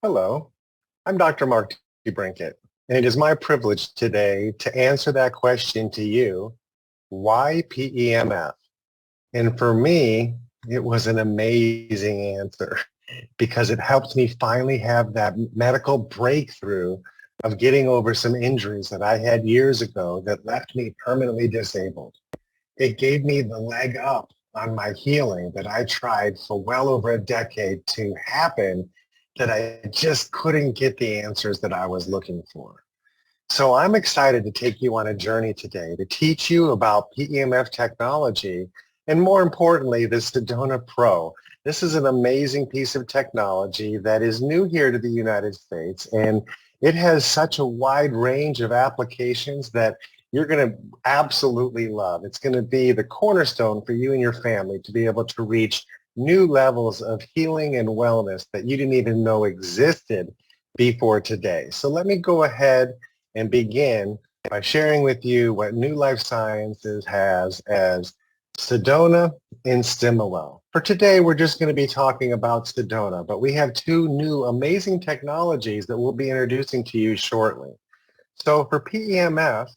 Hello, I'm Dr. Mark Brinket, and it is my privilege today to answer that question to you, why PEMF? And for me, it was an amazing answer because it helped me finally have that medical breakthrough of getting over some injuries that I had years ago that left me permanently disabled. It gave me the leg up on my healing that I tried for well over a decade to happen, that I just couldn't get the answers that I was looking for. So I'm excited to take you on a journey today to teach you about PEMF technology and, more importantly, the Sedona Pro. This is an amazing piece of technology that is new here to the United States, and it has such a wide range of applications that you're going to absolutely love. It's going to be the cornerstone for you and your family to be able to reach new levels of healing and wellness that you didn't even know existed before today. So let me go ahead and begin by sharing with you what New Life Sciences has as Sedona and Stimulol. For today, we're just going to be talking about Sedona, but we have two new amazing technologies that we'll be introducing to you shortly. So for PEMF,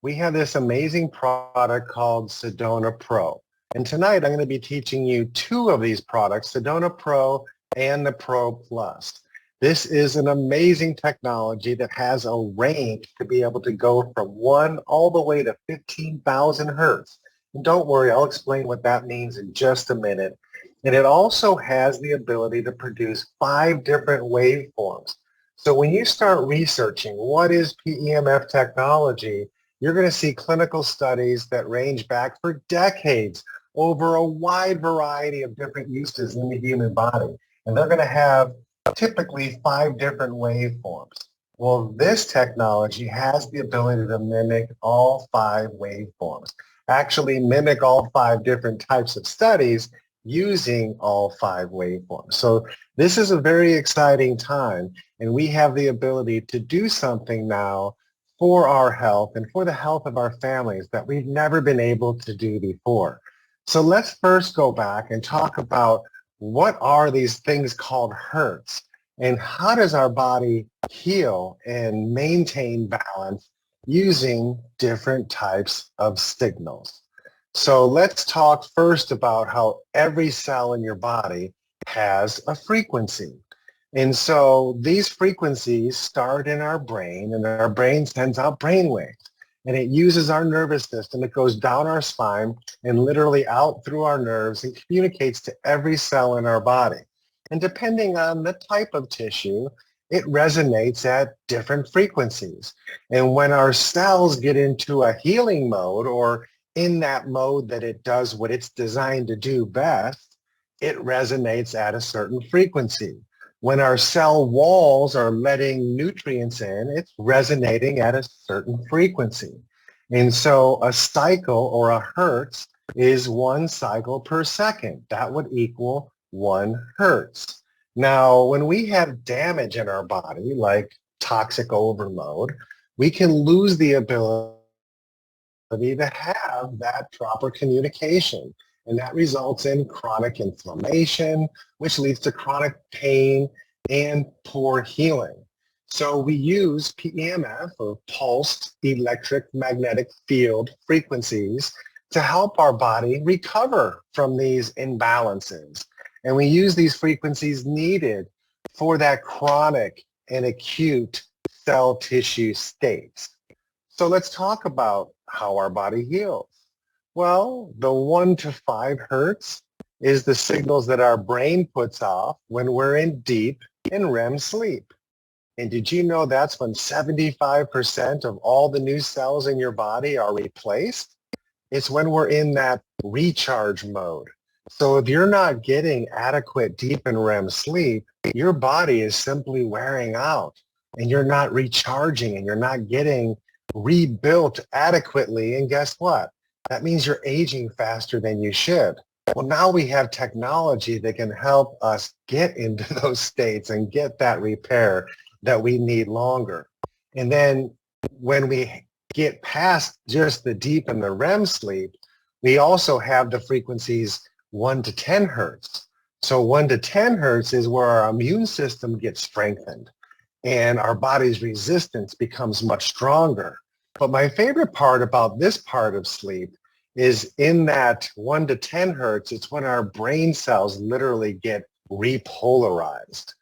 we have this amazing product called Sedona Pro. And tonight, I'm going to be teaching you two of these products, Sedona Pro and the Pro Plus. This is an amazing technology that has a range to be able to go from 1 all the way to 15,000 hertz. And don't worry, I'll explain what that means in just a minute. And it also has the ability to produce 5 different waveforms. So when you start researching what is PEMF technology, you're going to see clinical studies that range back for decades over a wide variety of different uses in the human body. And they're going to have typically 5 different waveforms. Well, this technology has the ability to mimic all 5 waveforms, actually mimic all 5 different types of studies using all 5 waveforms. So this is a very exciting time, and we have the ability to do something now for our health and for the health of our families that we've never been able to do before. So let's first go back and talk about what are these things called hertz, and how does our body heal and maintain balance using different types of signals. So let's talk first about how every cell in your body has a frequency. And so these frequencies start in our brain, and our brain sends out brain waves. And it uses our nervous system. It goes down our spine and literally out through our nerves and communicates to every cell in our body. And depending on the type of tissue, it resonates at different frequencies. And when our cells get into a healing mode, or in that mode that it does what it's designed to do best, it resonates at a certain frequency. When our cell walls are letting nutrients in, it's resonating at a certain frequency. And so a cycle, or a hertz, is 1 cycle per second. That would equal 1 hertz. Now, when we have damage in our body, like toxic overload, we can lose the ability to have that proper communication. And that results in chronic inflammation, which leads to chronic pain and poor healing. So we use PEMF, or pulsed electric magnetic field frequencies, to help our body recover from these imbalances. And we use these frequencies needed for that chronic and acute cell tissue states. So let's talk about how our body heals. Well, the 1 to 5 hertz is the signals that our brain puts off when we're in deep and REM sleep. And did you know that's when 75% of all the new cells in your body are replaced? It's when we're in that recharge mode. So if you're not getting adequate deep and REM sleep, your body is simply wearing out, and you're not recharging, and you're not getting rebuilt adequately. And guess what? That means you're aging faster than you should. Well, now we have technology that can help us get into those states and get that repair that we need longer. And then when we get past just the deep and the REM sleep, we also have the frequencies 1 to 10 hertz. So 1 to 10 hertz is where our immune system gets strengthened and our body's resistance becomes much stronger. But my favorite part about this part of sleep is in that 1 to 10 hertz, it's when our brain cells literally get repolarized.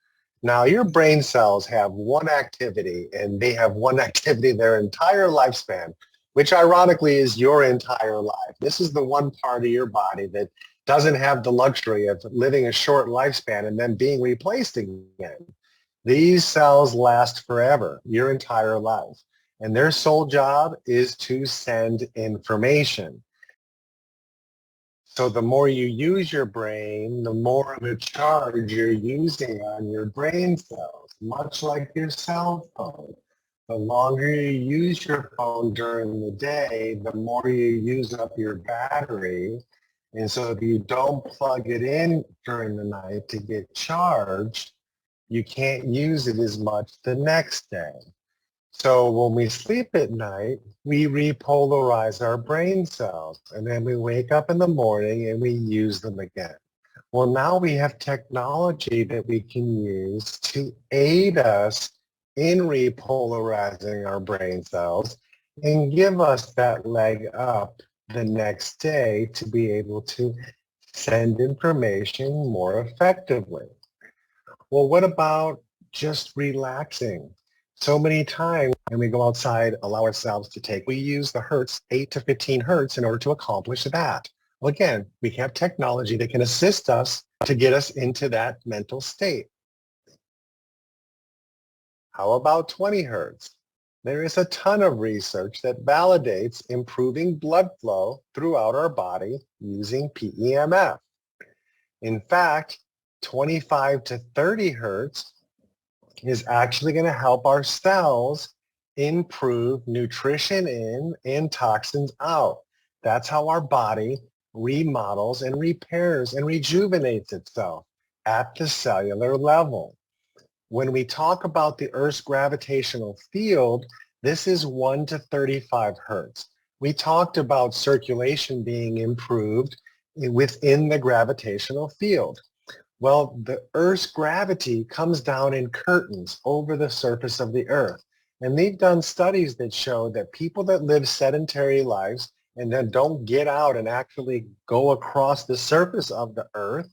Now, your brain cells have one activity, and they have one activity their entire lifespan, which ironically is your entire life. This is the one part of your body that doesn't have the luxury of living a short lifespan and then being replaced again. These cells last forever, your entire life. And their sole job is to send information. So the more you use your brain, the more of a charge you're using on your brain cells, much like your cell phone. The longer you use your phone during the day, the more you use up your battery. And so if you don't plug it in during the night to get charged, you can't use it as much the next day. So when we sleep at night, we repolarize our brain cells, and then we wake up in the morning and we use them again. Well, now we have technology that we can use to aid us in repolarizing our brain cells and give us that leg up the next day to be able to send information more effectively. Well, what about just relaxing? So many times when we go outside, allow ourselves to take, we use the hertz, 8 to 15 hertz in order to accomplish that. Well, again, we have technology that can assist us to get us into that mental state. How about 20 hertz? There is a ton of research that validates improving blood flow throughout our body using PEMF. In fact, 25 to 30 hertz is actually going to help our cells improve nutrition in and toxins out. That's how our body remodels and repairs and rejuvenates itself at the cellular level. When we talk about the Earth's gravitational field, this is 1 to 35 hertz. We talked about circulation being improved within the gravitational field. Well, the Earth's gravity comes down in curtains over the surface of the Earth. And they've done studies that show that people that live sedentary lives and then don't get out and actually go across the surface of the Earth,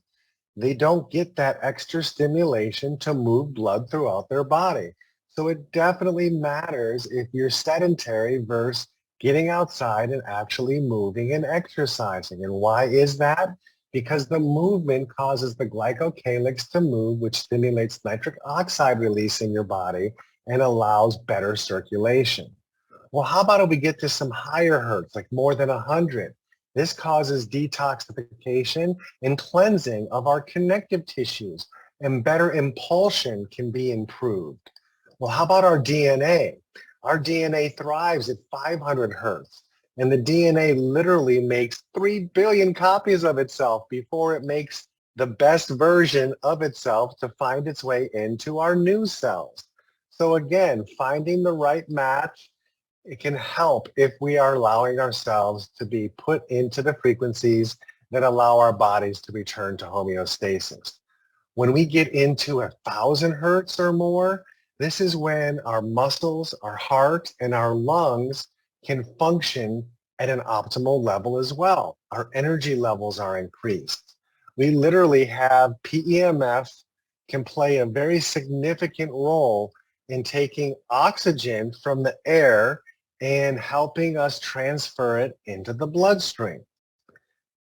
they don't get that extra stimulation to move blood throughout their body. So it definitely matters if you're sedentary versus getting outside and actually moving and exercising. And why is that? Because the movement causes the glycocalyx to move, which stimulates nitric oxide release in your body and allows better circulation. Well, how about if we get to some higher hertz, like more than 100? This causes detoxification and cleansing of our connective tissues, and better impulsion can be improved. Well, how about our DNA? Our DNA thrives at 500 hertz, and the DNA literally makes 3 billion copies of itself before it makes the best version of itself to find its way into our new cells. So again, finding the right match, it can help if we are allowing ourselves to be put into the frequencies that allow our bodies to return to homeostasis. When we get into 1,000 hertz or more, this is when our muscles, our heart, and our lungs can function at an optimal level as well. Our energy levels are increased. We literally have PEMF can play a very significant role in taking oxygen from the air and helping us transfer it into the bloodstream.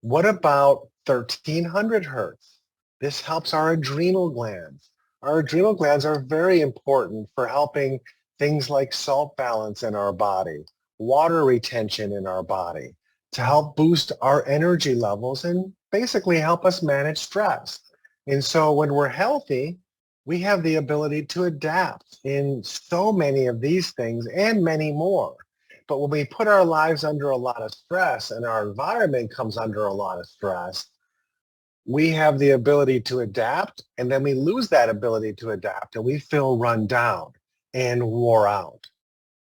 What about 1,300 hertz? This helps our adrenal glands. Our adrenal glands are very important for helping things like salt balance in our body, water retention in our body, to help boost our energy levels and basically help us manage stress. And so when we're healthy, we have the ability to adapt in so many of these things and many more. But when we put our lives under a lot of stress and our environment comes under a lot of stress, we have the ability to adapt, and then we lose that ability to adapt, and we feel run down and wore out.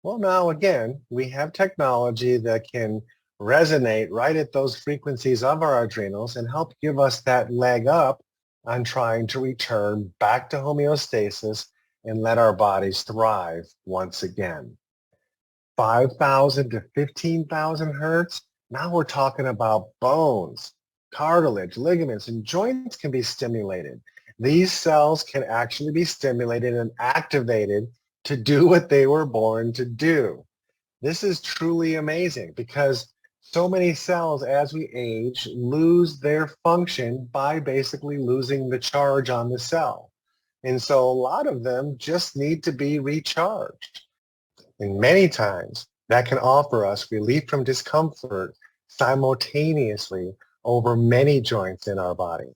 Well, now again, we have technology that can resonate right at those frequencies of our adrenals and help give us that leg up on trying to return back to homeostasis and let our bodies thrive once again. 5,000 to 15,000 hertz, now we're talking about bones, cartilage, ligaments, and joints can be stimulated. These cells can actually be stimulated and activated to do what they were born to do. This is truly amazing because so many cells as we age lose their function by basically losing the charge on the cell. And so a lot of them just need to be recharged. And many times that can offer us relief from discomfort simultaneously over many joints in our body.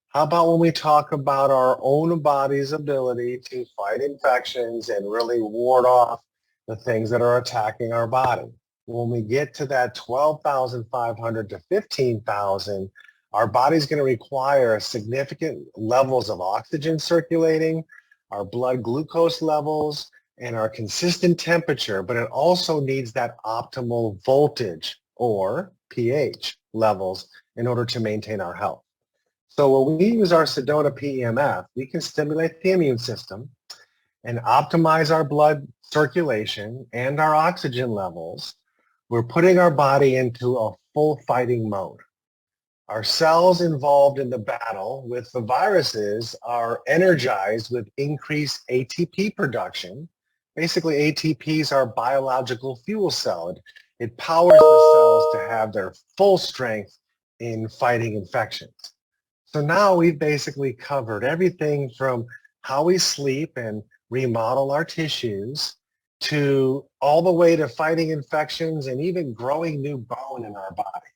How about when we talk about our own body's ability to fight infections and really ward off the things that are attacking our body? When we get to that 12,500 to 15,000, our body's going to require significant levels of oxygen circulating, our blood glucose levels, and our consistent temperature, but it also needs that optimal voltage or pH levels in order to maintain our health. So when we use our Sedona PEMF, we can stimulate the immune system and optimize our blood circulation and our oxygen levels. We're putting our body into a full fighting mode. Our cells involved in the battle with the viruses are energized with increased ATP production. Basically, ATP is our biological fuel cell. It powers the cells to have their full strength in fighting infections. So now we've basically covered everything from how we sleep and remodel our tissues to all the way to fighting infections and even growing new bone in our body.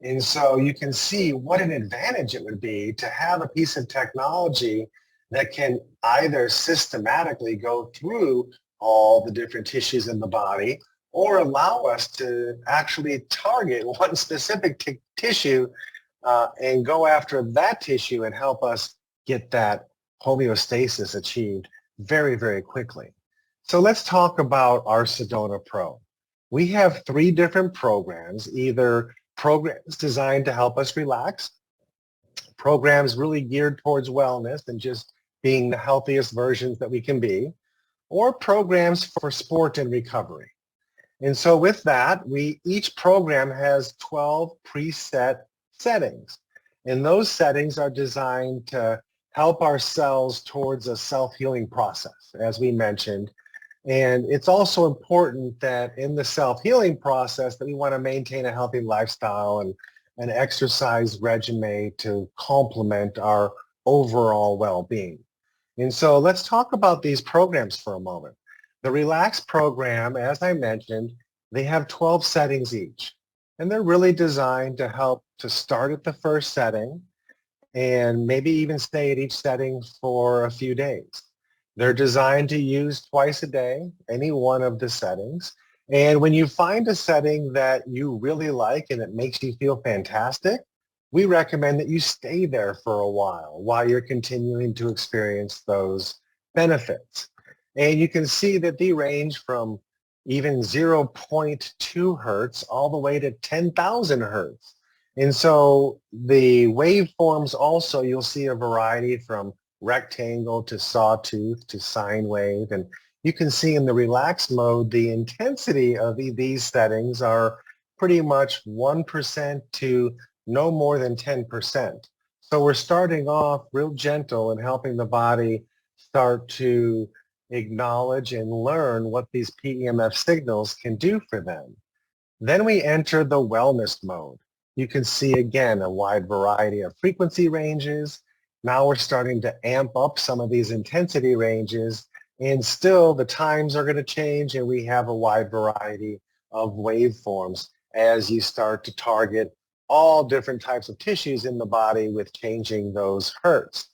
And so you can see what an advantage it would be to have a piece of technology that can either systematically go through all the different tissues in the body or allow us to actually target one specific tissue and go after that tissue and help us get that homeostasis achieved very, very quickly. So let's talk about our Sedona Pro. We have 3 different programs, either programs designed to help us relax, programs really geared towards wellness and just being the healthiest versions that we can be, or programs for sport and recovery. And so with that, each program has 12 preset settings. And those settings are designed to help our cells towards a self-healing process, as we mentioned. And it's also important that in the self-healing process that we want to maintain a healthy lifestyle and an exercise regimen to complement our overall well-being. And so let's talk about these programs for a moment. The Relax program, as I mentioned, they have 12 settings each. And they're really designed to help to start at the first setting and maybe even stay at each setting for a few days. They're designed to use twice a day, any one of the settings. And when you find a setting that you really like and it makes you feel fantastic, we recommend that you stay there for a while you're continuing to experience those benefits. And you can see that they range from even 0.2 hertz all the way to 10,000 hertz. And so the waveforms also, you'll see a variety from rectangle to sawtooth to sine wave. And you can see in the relax mode, the intensity of these settings are pretty much 1% to no more than 10%. So we're starting off real gentle and helping the body start to acknowledge and learn what these PEMF signals can do for them. Then we enter the wellness mode. You can see again a wide variety of frequency ranges. Now we're starting to amp up some of these intensity ranges, and still the times are going to change, and we have a wide variety of waveforms as you start to target all different types of tissues in the body with changing those hertz.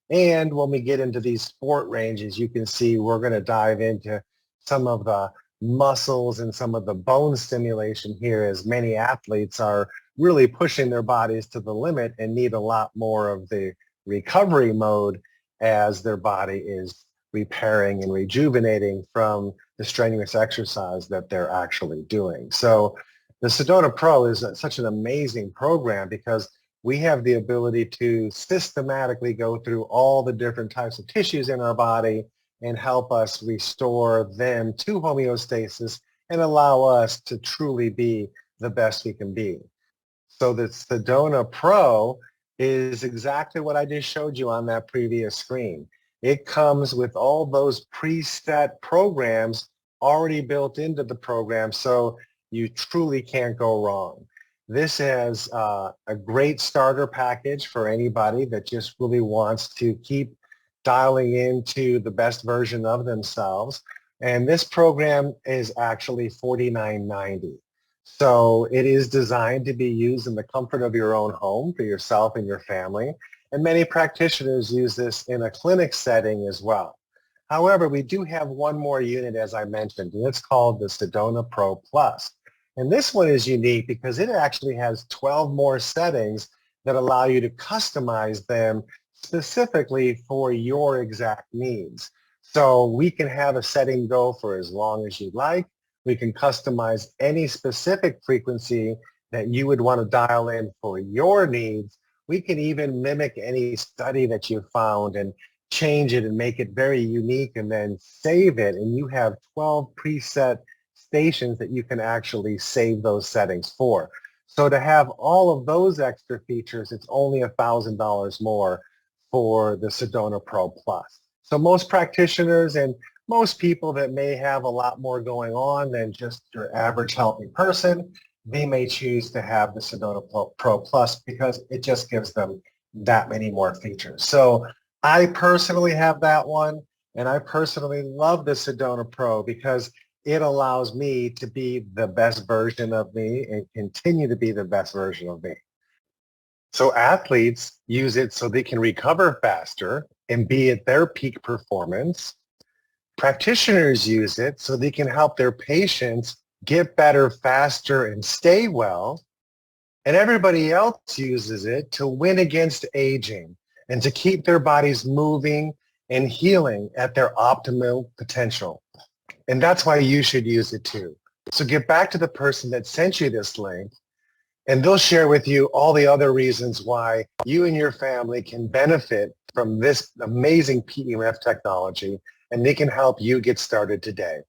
And when we get into these sport ranges, you can see we're going to dive into some of the muscles and some of the bone stimulation here, as many athletes are really pushing their bodies to the limit and need a lot more of the recovery mode as their body is repairing and rejuvenating from the strenuous exercise that they're actually doing. So the Sedona Pro is such an amazing program because we have the ability to systematically go through all the different types of tissues in our body and help us restore them to homeostasis and allow us to truly be the best we can be. So the Sedona Pro is exactly what I just showed you on that previous screen. It comes with all those preset programs already built into the program, so you truly can't go wrong. This has a great starter package for anybody that just really wants to keep dialing into the best version of themselves. And this program is actually $49.90. So it is designed to be used in the comfort of your own home for yourself and your family. And many practitioners use this in a clinic setting as well. However, we do have one more unit, as I mentioned, and it's called the Sedona Pro Plus. And this one is unique because it actually has 12 more settings that allow you to customize them specifically for your exact needs. So we can have a setting go for as long as you'd like. We can customize any specific frequency that you would want to dial in for your needs. We can even mimic any study that you found and change it and make it very unique and then save it. And you have 12 preset stations that you can actually save those settings for. So to have all of those extra features, it's only $1,000 more for the Sedona Pro Plus. So most practitioners and most people that may have a lot more going on than just your average healthy person, they may choose to have the Sedona Pro Plus because it just gives them that many more features. So I personally have that one, and I personally love the Sedona Pro because it allows me to be the best version of me and continue to be the best version of me. So athletes use it so they can recover faster and be at their peak performance. Practitioners use it so they can help their patients get better faster and stay well. And everybody else uses it to win against aging and to keep their bodies moving and healing at their optimal potential. And that's why you should use it too. So get back to the person that sent you this link, and they'll share with you all the other reasons why you and your family can benefit from this amazing PEMF technology, and they can help you get started today.